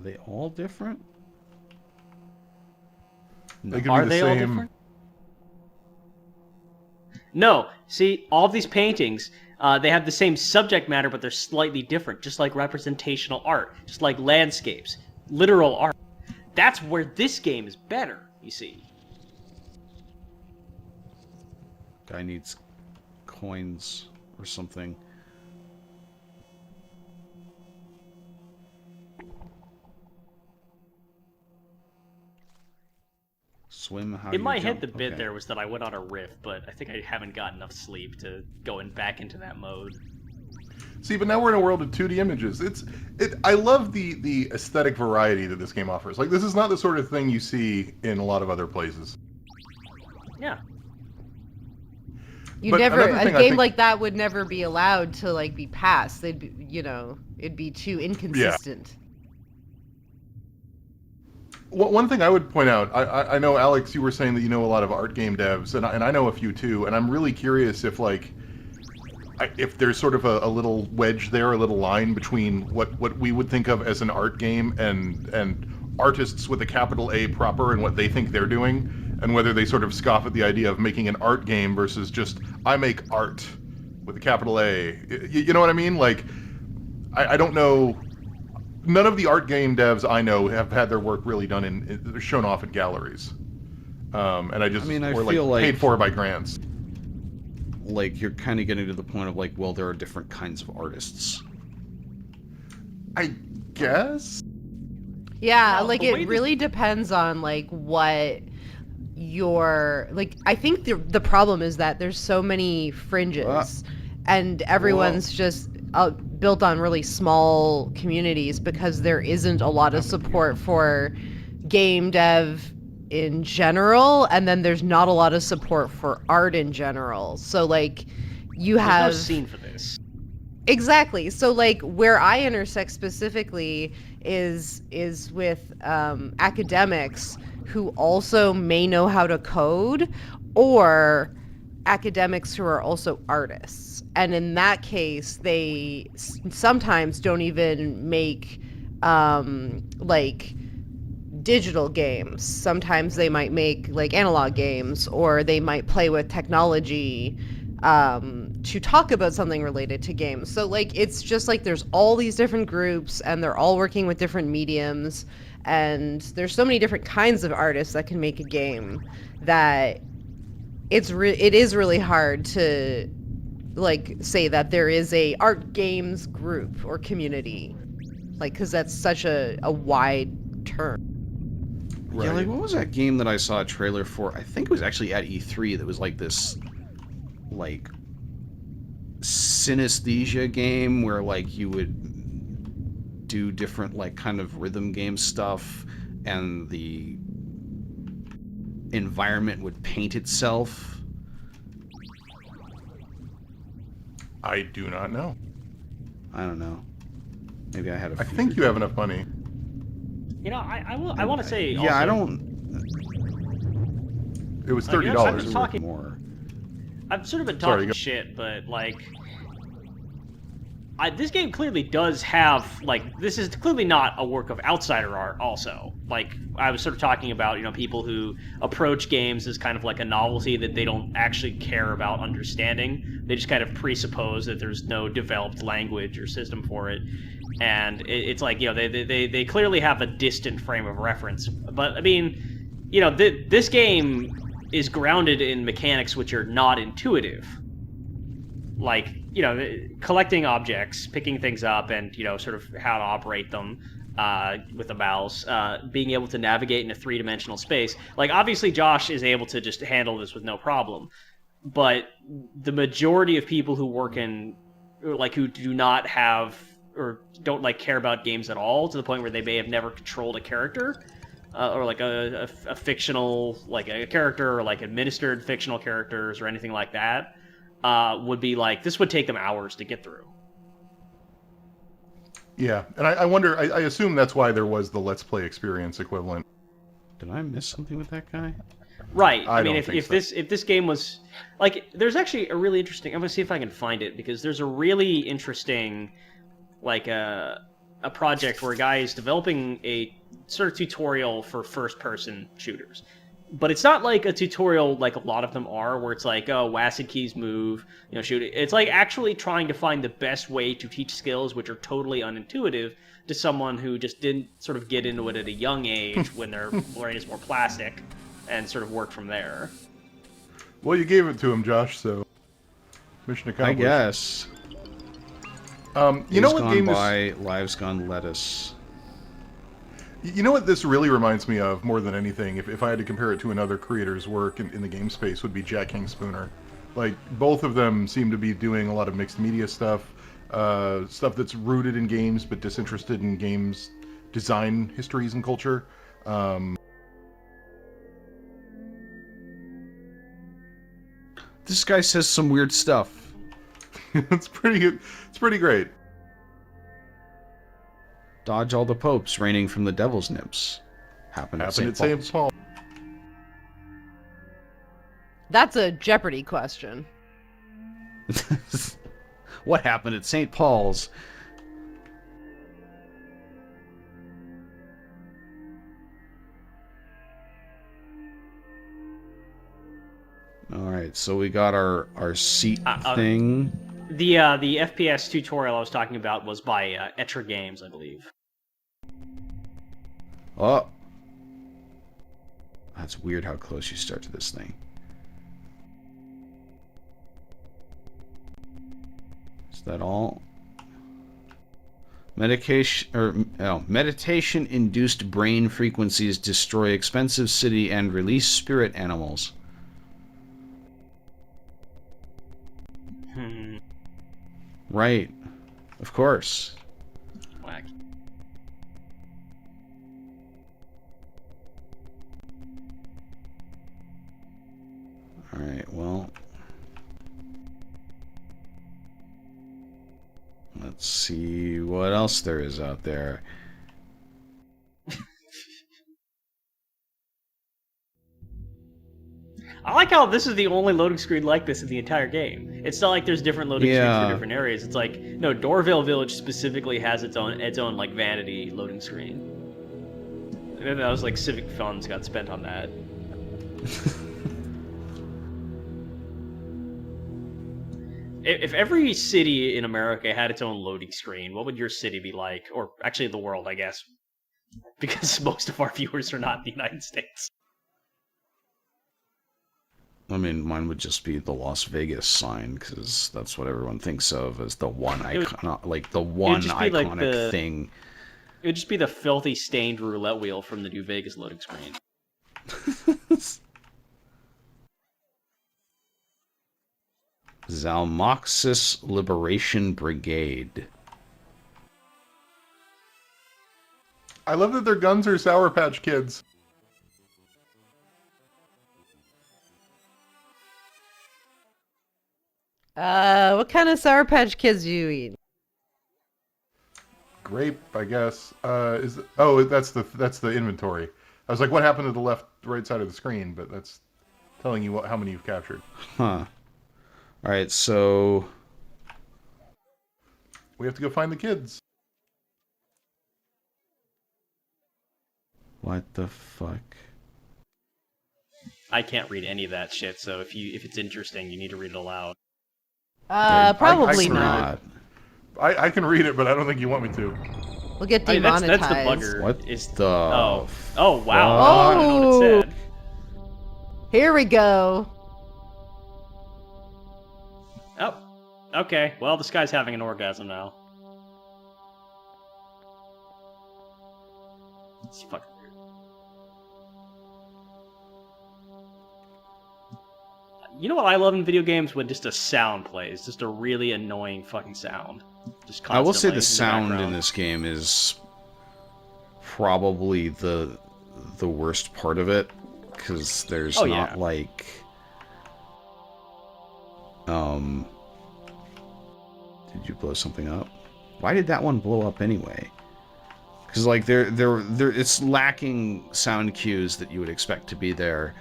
they all different? They can Are be the they all same. different? No. See, all of these paintings, they have the same subject matter, but they're slightly different, just like representational art, just like landscapes, literal art. That's where this game is better, you see. Guy needs coins or something. Swim, how do In you my jump? head, the bit Okay. there was that I went on a riff, but I think I haven't got enough sleep to go back into that mode. See, but now we're in a world of 2D images. I love the aesthetic variety that this game offers. Like, this is not the sort of thing you see in a lot of other places. Yeah. But A another thing I game think- like that would never be allowed to like be passed. They'd be, it'd be too inconsistent. One thing I would point out, I know, Alex, you were saying that you know a lot of art game devs, and I know a few too, and I'm really curious if, like, if there's sort of a little wedge there, a little line between what we would think of as an art game and artists with a capital A proper and what they think they're doing, and whether they sort of scoff at the idea of making an art game versus just, I make art with a capital A. You know what I mean? Like, I don't know. None of the art game devs I know have had their work really done they're shown off at galleries. And I feel like paid for by grants. Like, you're kind of getting to the point of, like, well, there are different kinds of artists. I guess? Yeah, Well, like the way it this- really depends on like what your like. I think the problem is that there's so many fringes, and everyone's just built on really small communities because there isn't a lot of support for game dev in general, and then there's not a lot of support for art in general. So like you have There's no scene for this. Exactly. So like where I intersect specifically is with academics who also may know how to code, or academics who are also artists. And in that case, they sometimes don't even make like digital games. Sometimes they might make like analog games, or they might play with technology to talk about something related to games. So like it's just like there's all these different groups, and they're all working with different mediums, and there's so many different kinds of artists that can make a game that it is really hard to like say that there is a art games group or community, like, because that's such a wide term. Yeah, like, what was that game that I saw a trailer for? I think it was actually at E3 that was like this, like, synesthesia game where, like, you would do different, like, kind of rhythm game stuff, and the environment would paint itself. I do not know. I don't know. Maybe I had a I think you have enough money. You know, I want to say. Yeah, also, I don't... It was Like, $30. you know, I'm just Worth talking- more. I've sort of been Sorry, talking go- shit, but like, this game clearly does have like this is clearly not a work of outsider art. Also, like I was sort of talking about, you know, people who approach games as kind of like a novelty that they don't actually care about understanding. They just kind of presuppose that there's no developed language or system for it, and it's like, you know, they clearly have a distant frame of reference. But I mean, you know, this game is grounded in mechanics which are not intuitive. Like, you know, collecting objects, picking things up, and, you know, sort of how to operate them with a mouse, being able to navigate in a three-dimensional space. Like, obviously Josh is able to just handle this with no problem. But the majority of people who work in, like, who do not have, or don't, like, care about games at all, to the point where they may have never controlled a character, or like a fictional, like a character, or like administered fictional characters or anything like that, would be like, this would take them hours to get through. Yeah, and I wonder, I assume that's why there was the Let's Play experience equivalent. Did I miss something with that guy? Right. I I mean, don't think if this game was like, there's actually a really interesting. I'm gonna see if I can find it, because there's a really interesting, like a a project where a guy is developing a sort of tutorial for first-person shooters. But it's not like a tutorial like a lot of them are, where it's like, oh, WASD keys move, shoot it. It's like actually trying to find the best way to teach skills which are totally unintuitive to someone who just didn't sort of get into it at a young age when their brain is more plastic, and sort of work from there. Well, you gave it to him, Josh, so mission accomplished. I guess. You know what gone game by, lives gone lettuce. You know what this really reminds me of more than anything, if I had to compare it to another creator's work in the game space, would be Jack King Spooner. Like, both of them seem to be doing a lot of mixed media stuff, stuff that's rooted in games but disinterested in games design histories and culture. This guy says some weird stuff. It's pretty good. It's pretty great. Dodge all the popes raining from the devil's nips. Happened at St. St. Paul. That's a Jeopardy question. What happened at St. Paul's? Alright, so we got our seat thing. The FPS tutorial I was talking about was by Etcher Games, I believe. Oh. That's weird how close you start to this thing. Is that all? Meditation-induced brain frequencies destroy expensive city and release spirit animals. Right. Of course. Whack. Alright, well. Let's see what else there is out there. I like how this is the only loading screen like this in the entire game. It's not like there's different loading screens for different areas. It's like, no, Dorvale Village specifically has its own like vanity loading screen. And then that was like civic funds got spent on that. If every city in America had its own loading screen, what would your city be like? Or actually the world, I guess. Because most of our viewers are not in the United States. I mean, mine would just be the Las Vegas sign, because that's what everyone thinks of as the one icon, like the one iconic thing. It would just be the filthy stained roulette wheel from the New Vegas loading screen. Zalmoxis Liberation Brigade. I love that their guns are Sour Patch Kids. What kind of Sour Patch Kids do you eat? Grape, I guess. That's the inventory. I was like, what happened to the right side of the screen? But that's telling you how many you've captured. Huh. All right, so we have to go find the kids. What the fuck? I can't read any of that shit. So if it's interesting, you need to read it aloud. Probably not. I can read it, but I don't think you want me to. We'll get demonetized. That's the bugger. What is the? Oh wow! Fuck? I don't know what it said. Here we go. Oh, okay. Well, this guy's having an orgasm now. It's fucking weird. You know what I love in video games? When just a sound plays. Just a really annoying fucking sound. Just constantly I will say the in sound background. in this game is probably the worst part of it, because there's not like did you blow something up? Why did that one blow up anyway? Because like there it's lacking sound cues that you would expect to be there.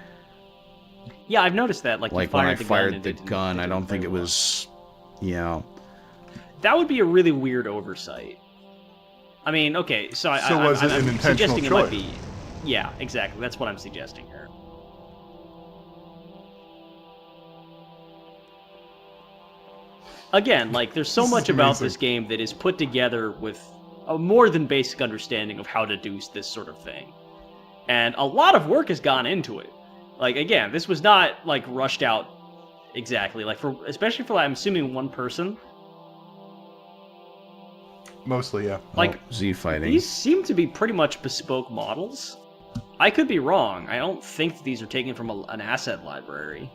Yeah, I've noticed that. Like when I fired the gun, I don't think it was. Yeah. That would be a really weird oversight. I mean, okay, so So was it an I'm intentional suggesting choice? it might be. Yeah, exactly. That's what I'm suggesting here. Again, like, there's so This is much about amazing. this game that is put together with a more than basic understanding of how to do this sort of thing. And a lot of work has gone into it. Like, again, this was not, like, rushed out exactly. Like, especially for, I'm assuming, one person. Mostly, yeah. Like, Z fighting. these seem to be pretty much bespoke models. I could be wrong. I don't think that these are taken from an asset library.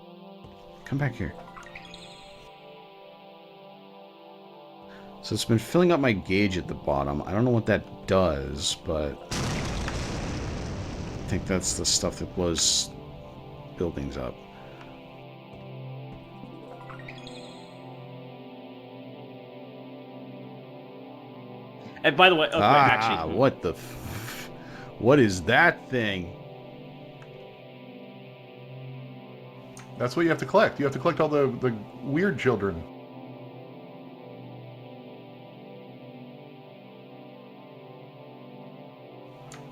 Come back here. So it's been filling up my gauge at the bottom. I don't know what that does, but I think that's the stuff that blows buildings up. And by the way, okay, actually, what the what is that thing? That's what you have to collect. You have to collect all the weird children.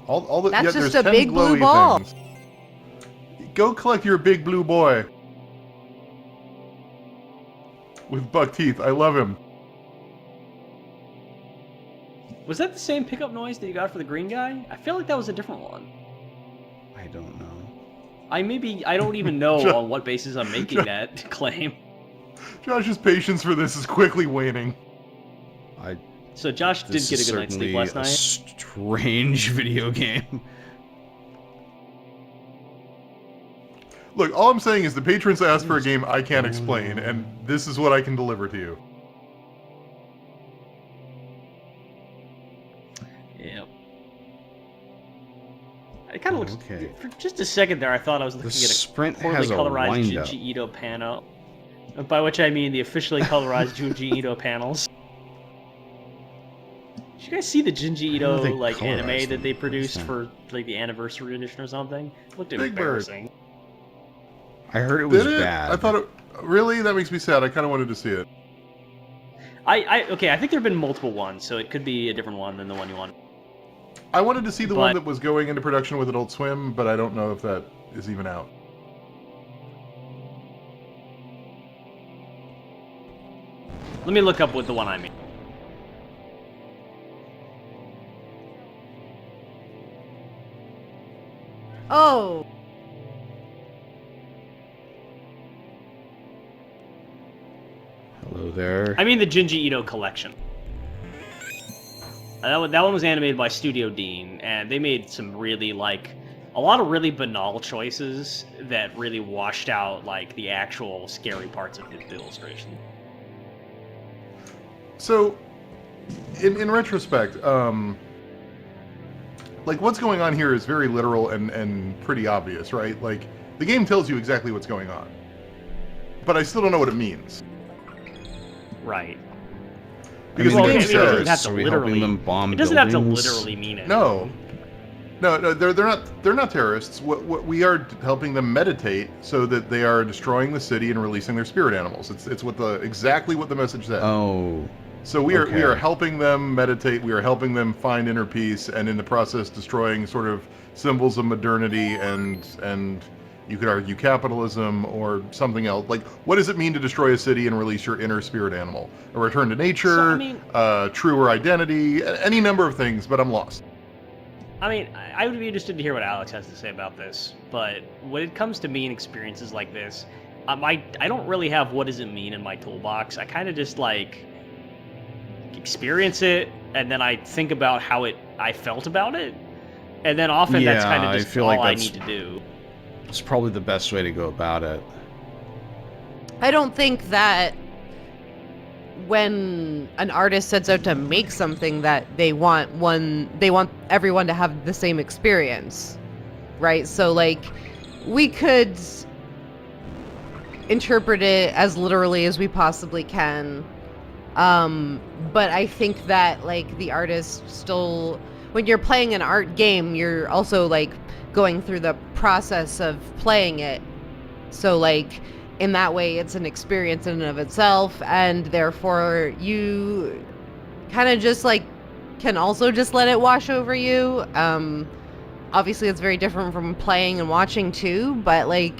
All the, That's yeah, just there's a 10 big blue glowy ball. things. Go collect your big blue boy. With buck teeth. I love him. was that the same pickup noise that you got for the green guy? I feel like that was a different one. I don't know. I don't even know on what basis I'm making that claim. Josh's patience for this is quickly waning. So Josh did This get a is good night's sleep certainly last a night. strange video game. Look, all I'm saying is the patrons asked for a game I can't explain, and this is what I can deliver to you. Yep. I kind of looked Okay. for just a second there. I thought I was The looking at a sprint poorly has a colorized wind-up. Junji Ito panel, by which I mean the officially colorized Junji Ito panels. Did you guys see the Junji How do they Ito like colorize anime them? that they What's produced that? for like the anniversary edition or something? It looked Big Bird. embarrassing. I heard it was Did it? bad. I thought it... Really? That makes me sad. I kind of wanted to see it. Okay, I think there have been multiple ones, so it could be a different one than the one you want. I wanted to see the one But- that was going into production with Adult Swim, but I don't know if that is even out. Let me look up what the one I mean. Oh, Hello there. I mean the Junji Ito collection. That one was animated by Studio Dean, and they made some really, like, a lot of really banal choices that really washed out, like, the actual scary parts of the illustration. So, in retrospect, like, what's going on here is very literal and pretty obvious, right? Like, the game tells you exactly what's going on. But I still don't know what it means. Right. Because Well, the game it doesn't says... have to Are we literally. helping them bomb It doesn't have to buildings? literally mean it. No. No, they're not terrorists. What we are helping them meditate so that they are destroying the city and releasing their spirit animals. It's exactly what the message said. Oh. So we okay. are helping them meditate, we are helping them find inner peace, and in the process destroying sort of symbols of modernity and you could argue capitalism or something else. Like, what does it mean to destroy a city and release your inner spirit animal? A return to nature, So, I mean- truer identity, any number of things, but I'm lost. I mean, I would be interested to hear what Alex has to say about this, but when it comes to me and experiences like this, I don't really have what does it mean in my toolbox. I kind of just, like, experience it, and then I think about how I felt about it, and then often that's Yeah, kind of I just feel all like I that's- need to do. It's probably the best way to go about it. I don't think that when an artist sets out to make something that they want everyone to have the same experience, right? So, like, we could interpret it as literally as we possibly can, but I think that, like, the artist still, when you're playing an art game, you're also, like, going through the process of playing it. So, like, in that way, it's an experience in and of itself, and therefore you kind of just, like, can also just let it wash over you. Obviously, it's very different from playing and watching too, but like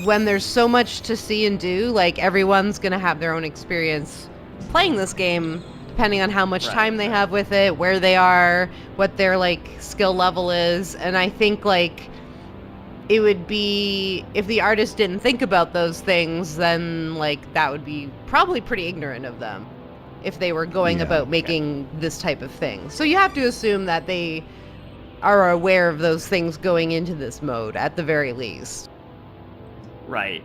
when there's so much to see and do, like everyone's gonna have their own experience playing this game, depending on how much time they have with it, where they are, what their like skill level is, and I think like it would be, if the artist didn't think about those things, then like that would be probably pretty ignorant of them if they were going about making this type of thing. So you have to assume that they are aware of those things going into this mode at the very least. Right.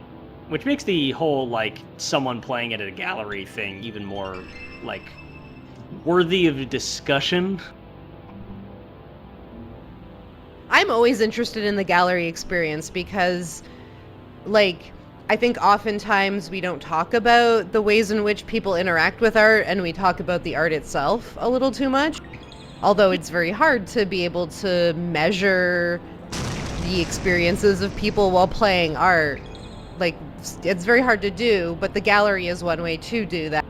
Which makes the whole, like, someone playing it at a gallery thing even more, like, worthy of discussion. I'm always interested in the gallery experience because, like, I think oftentimes we don't talk about the ways in which people interact with art, and we talk about the art itself a little too much. Although it's very hard to be able to measure the experiences of people while playing art. Like, it's very hard to do, but the gallery is one way to do that.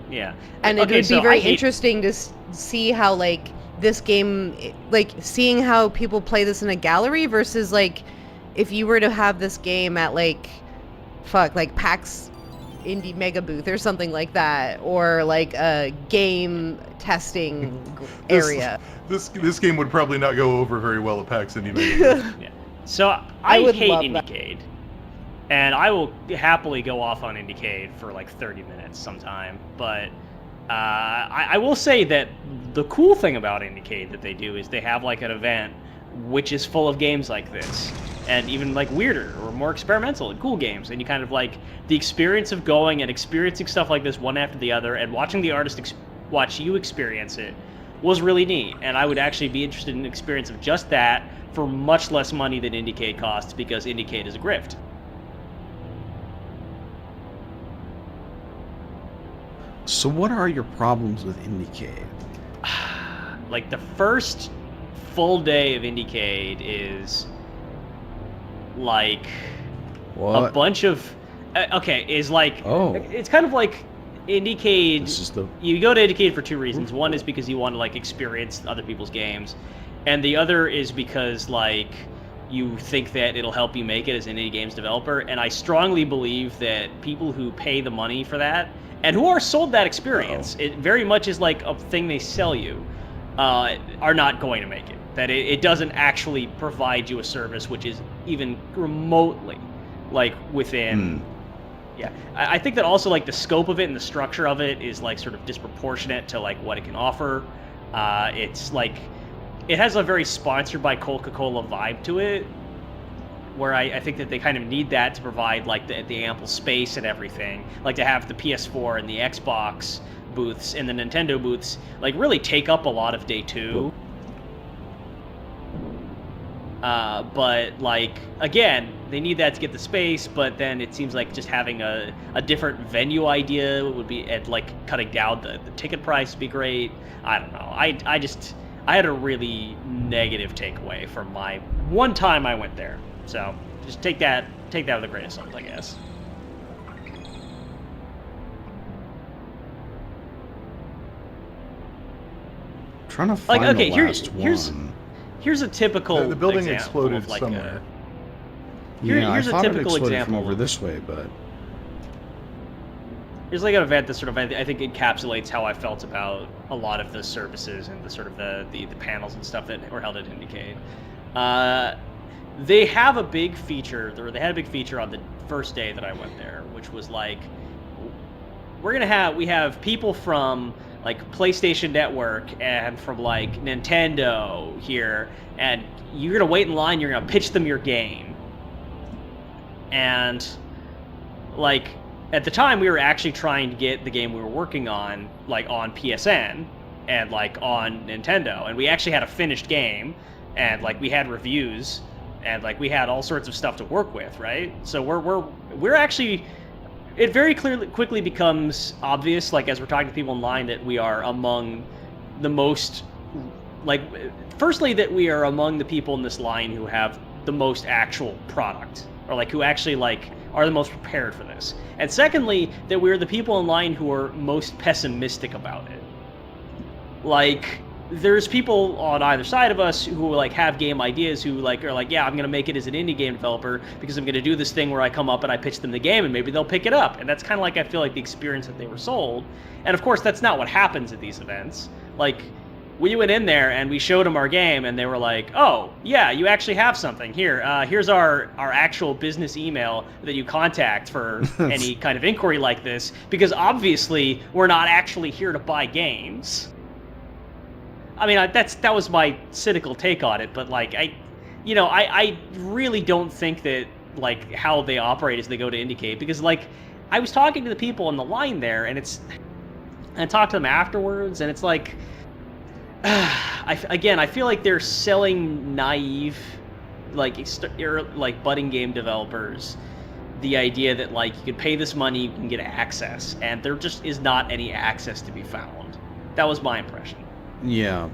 Yeah. And it would be very interesting to see how, like, this game, like, seeing how people play this in a gallery versus, like, if you were to have this game at, like, PAX Indie Mega Booth or something like that, or, like, a game testing area. This game would probably not go over very well at PAX Indie Mega Booth. Yeah. So I hate Indiecade, and I will happily go off on Indiecade for like 30 minutes sometime, but I will say that the cool thing about Indiecade that they do is they have like an event which is full of games like this, and even like weirder or more experimental and cool games, and you kind of like the experience of going and experiencing stuff like this one after the other and watching the artist watch you experience it was really neat, and I would actually be interested in an experience of just that for much less money than Indiecade costs, because Indiecade is a grift. So what are your problems with Indiecade? Like, the first full day of Indiecade is like a bunch of is like it's kind of like Indiecade. You go to Indiecade for two reasons. One is because you want to like experience other people's games, and the other is because like you think that it'll help you make it as an indie games developer. And I strongly believe that people who pay the money for that and who are sold that experience, it very much is like a thing they sell you, are not going to make it. That it doesn't actually provide you a service which is even remotely like within. Yeah, I think that also like the scope of it and the structure of it is like sort of disproportionate to like what it can offer. It's like it has a very sponsored by Coca-Cola vibe to it, where I think that they kind of need that to provide like the ample space and everything, like to have the PS4 and the Xbox booths and the Nintendo booths like really take up a lot of day two. But like again, they need that to get the space, but then it seems like just having a different venue idea would be, at like cutting down the ticket price would be great. I don't know. I had a really negative takeaway from my one time I went there. So just take that with a grain of salt, I guess. Trying to find the last one. Here's a typical the building example exploded of like somewhere. Here's I a thought typical it exploded example from over this way, but here's like an event that sort of I think encapsulates how I felt about a lot of the services and the sort of the panels and stuff that were held at Indiecade. They have a big feature, or they had a big feature on the first day that I went there, which was like, we have people from like PlayStation Network and from like Nintendo here, and you're gonna wait in line, you're gonna pitch them your game. And like at the time we were actually trying to get the game we were working on like on PSN and like on Nintendo, and we actually had a finished game, and like we had reviews, and like we had all sorts of stuff to work with, right? So we're actually, it very quickly becomes obvious, like as we're talking to people in line, that we are among the most, like, firstly that we are among the people in this line who have the most actual product, or like who actually like are the most prepared for this. And secondly, that we're the people in line who are most pessimistic about it. Like, there's people on either side of us who like have game ideas who like are like, yeah, I'm gonna make it as an indie game developer because I'm gonna do this thing where I come up and I pitch them the game and maybe they'll pick it up. And that's kind of like, I feel like, the experience that they were sold. And of course, that's not what happens at these events. Like, we went in there and we showed them our game and they were like, oh, yeah, you actually have something. Here's our actual business email that you contact for any kind of inquiry like this, because obviously we're not actually here to buy games. I mean, that was my cynical take on it, but like, I really don't think that like how they operate as they go to indicate, because like I was talking to the people in the line there and I talked to them afterwards and it's like, I feel like they're selling naive, like budding game developers, the idea that like you could pay this money, you can get access, and there just is not any access to be found. That was my impression. Yeah.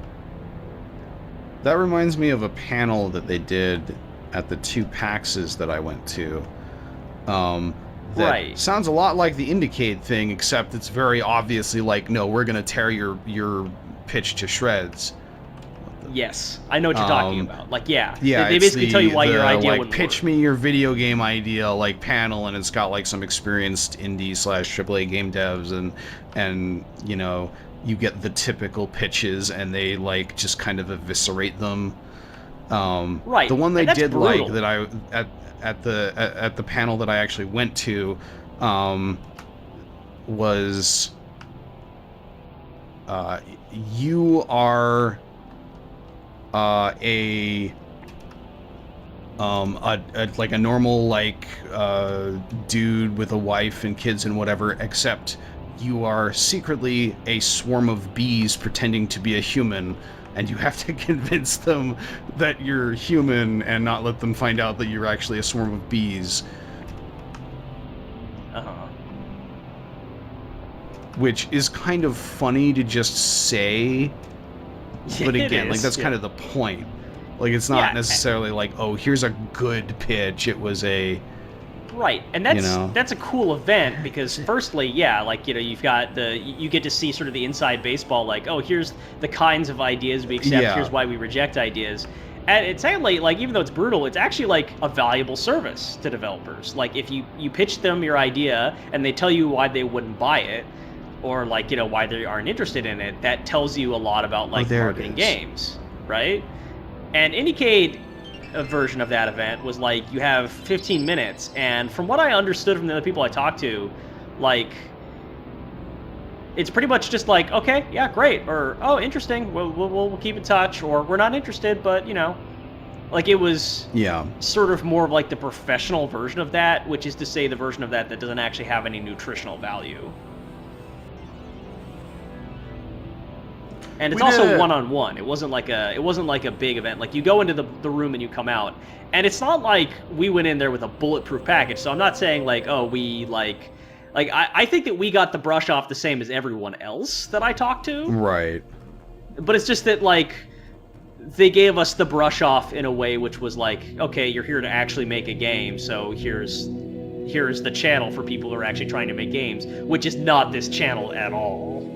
That reminds me of a panel that they did at the 2 PAXs that I went to. That right. Sounds a lot like the Indicate thing, except it's very obviously like, no, we're going to tear your pitch to shreds. Yes, I know what you're talking about. Like, yeah, yeah, they basically tell you why your idea like, wouldn't pitch work. me your video game idea, like, panel, and it's got like some experienced indie/AAA game devs, and you know, you get the typical pitches and they like just kind of eviscerate them. Right. The one they did brutal. like that I at the panel that I actually went to was you are a like a normal like dude with a wife and kids and whatever, except you are secretly a swarm of bees pretending to be a human, and you have to convince them that you're human and not let them find out that you're actually a swarm of bees. Uh-huh. Which is kind of funny to just say, but again, like that's kind of the point. Like, it's not necessarily like, oh, here's a good pitch. It was a right, and that's a cool event because firstly, yeah, like, you know, you've got you get to see sort of the inside baseball, like, oh, here's the kinds of ideas we accept, here's why we reject ideas. And it's actually, like, even though it's brutal, it's actually like a valuable service to developers. Like, if you pitch them your idea and they tell you why they wouldn't buy it, or like, you know, why they aren't interested in it, that tells you a lot about like marketing games, right? And Indiecade, a version of that event, was like, you have 15 minutes, and from what I understood from the other people I talked to, like, it's pretty much just like, okay, yeah, great, or oh, interesting, we'll keep in touch, or we're not interested, but you know, like, it was sort of more of like the professional version of that, which is to say the version of that doesn't actually have any nutritional value. And it's also one-on-one. It wasn't like a big event. Like, you go into the room and you come out, and it's not like we went in there with a bulletproof package. So I'm not saying like, oh, we like I think that we got the brush off the same as everyone else that I talked to. Right. But it's just that like they gave us the brush off in a way which was like, okay, you're here to actually make a game, so here's the channel for people who are actually trying to make games, which is not this channel at all.